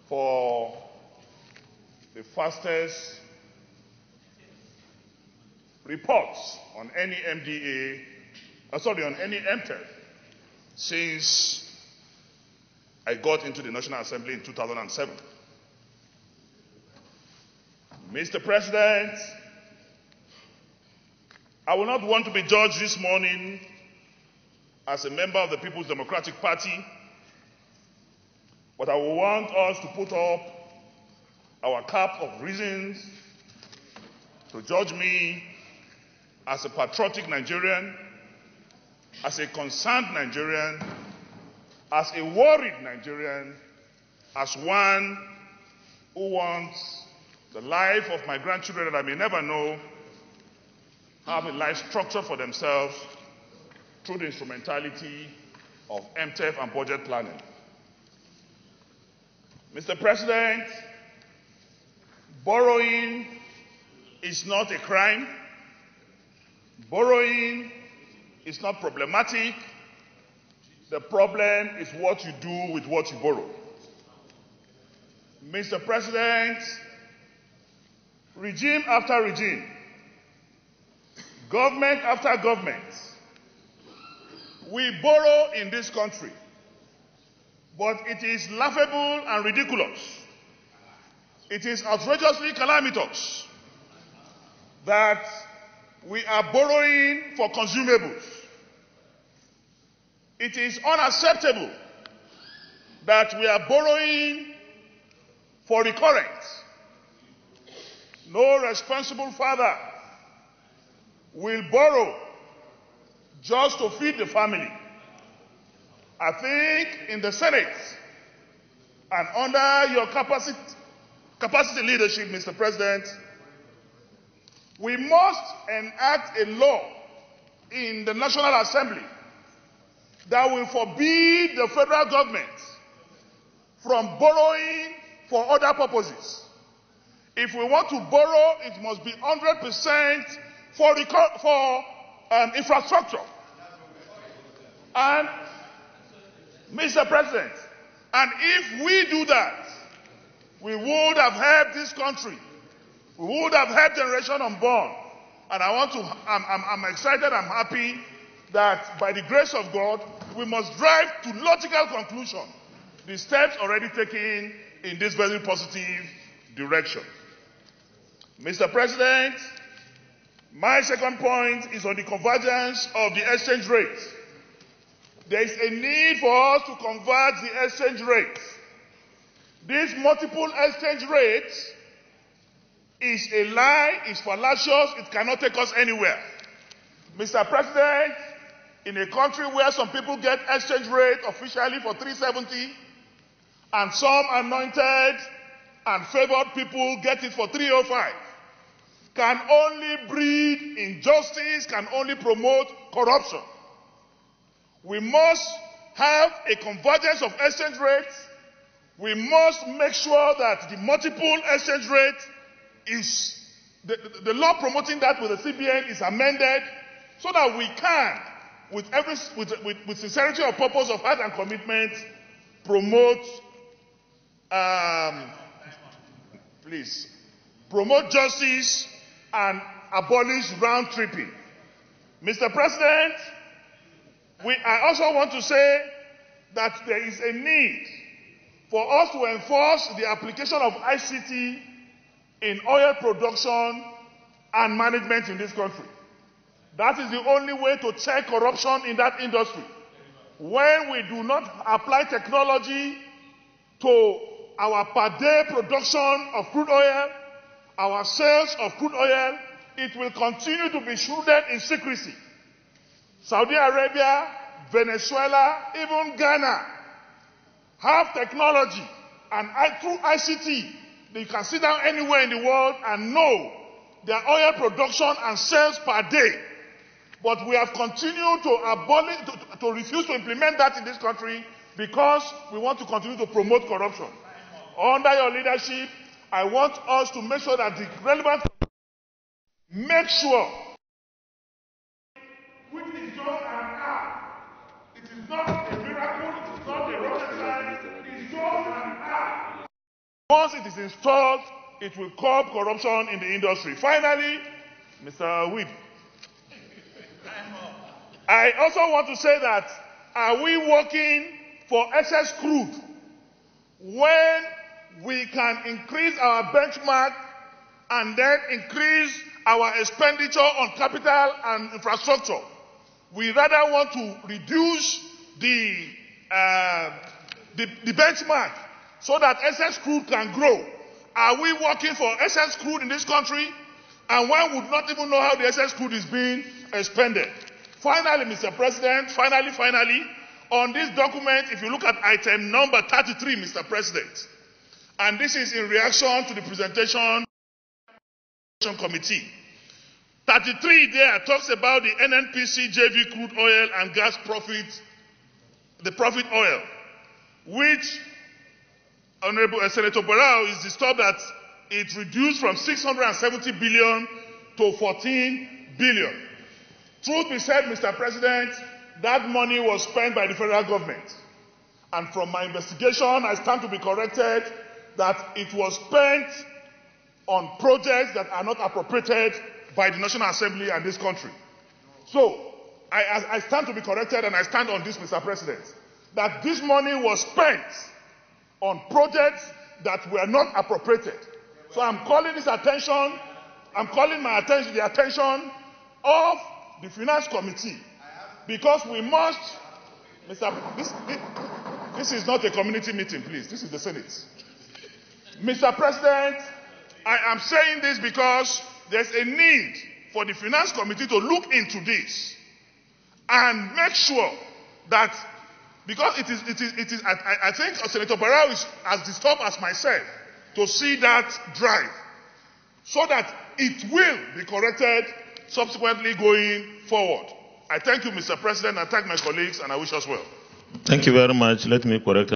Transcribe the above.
for the fastest reports on any on any MTEF since I got into the National Assembly in 2007. Mr. President, I will not want to be judged this morning as a member of the People's Democratic Party, but I will want us to put up our cap of reasons to judge me as a patriotic Nigerian, as a concerned Nigerian, as a worried Nigerian, as one who wants the life of my grandchildren that I may never know have a life structure for themselves through the instrumentality of MTEF and budget planning. Mr. President, borrowing is not a crime. Borrowing is not problematic. The problem is what you do with what you borrow. Mr. President, regime after regime, government after government, we borrow in this country, but it is laughable and ridiculous. It is outrageously calamitous that we are borrowing for consumables. It is unacceptable that we are borrowing for recurrence. No responsible father will borrow just to feed the family. I think in the Senate and under your capacity leadership, Mr. President, we must enact a law in the National Assembly that will forbid the federal government from borrowing for other purposes. If we want to borrow, it must be 100% for infrastructure. And, Mr. President, and if we do that, we would have helped this country. We would have helped generation unborn. And I'm excited, I'm happy that by the grace of God, we must drive to logical conclusion the steps already taken in this very positive direction. Mr. President, my second point is on the convergence of the exchange rate. There is a need for us to converge the exchange rate. This multiple exchange rate is a lie, is fallacious, it cannot take us anywhere. Mr. President, in a country where some people get exchange rate officially for 370 and some anointed and favored people get it for 305, can only breed injustice, can only promote corruption. We must have a convergence of exchange rates. We must make sure that the multiple exchange rate is, the law promoting that with the CBN is amended so that we can, with sincerity of purpose of heart and commitment, promote justice and abolish round tripping. Mr. President, I also want to say that there is a need for us to enforce the application of ICT in oil production and management in this country. That is the only way to check corruption in that industry. When we do not apply technology to our per day production of crude oil, our sales of crude oil, it will continue to be shrouded in secrecy. Saudi Arabia, Venezuela, even Ghana have technology, and through ICT, they can sit down anywhere in the world and know their oil production and sales per day. But we have continued to refuse to implement that in this country because we want to continue to promote corruption. Under your leadership, I want us to make sure that the relevant make sure which is just an act. It is not a miracle, it is not a rocket science, it is just an act. Once it is installed, it will curb corruption in the industry. Finally, Mr. Weed, I also want to say that, are we working for excess crude when we can increase our benchmark and then increase our expenditure on capital and infrastructure? We rather want to reduce the benchmark so that excess crude can grow. Are we working for excess crude in this country? And one would not even know how the excess crude is being expended. Finally, Mr. President, finally, on this document, if you look at item number 33, Mr. President, and this is in reaction to the presentation committee. 33 there talks about the NNPC JV crude oil and gas profit, the profit oil, which Honorable Senator Barrow is disturbed that it reduced from 670 billion to 14 billion. Truth be said, Mr. President, that money was spent by the federal government. And from my investigation, I stand to be corrected that it was spent on projects that are not appropriated by the National Assembly and this country. So, I stand to be corrected, and I stand on this, Mr. President, that this money was spent on projects that were not appropriated. So I'm calling this attention, the attention of the Finance Committee, because we must, this is not a community meeting, please. This is the Senate. Mr. President, I am saying this because there's a need for the Finance Committee to look into this and make sure that, because it is I think Senator Barrow is as disturbed as myself to see that drive, so that it will be corrected subsequently going forward. I thank you, Mr. President. I thank my colleagues, and I wish us well. Thank you very much. Let me correct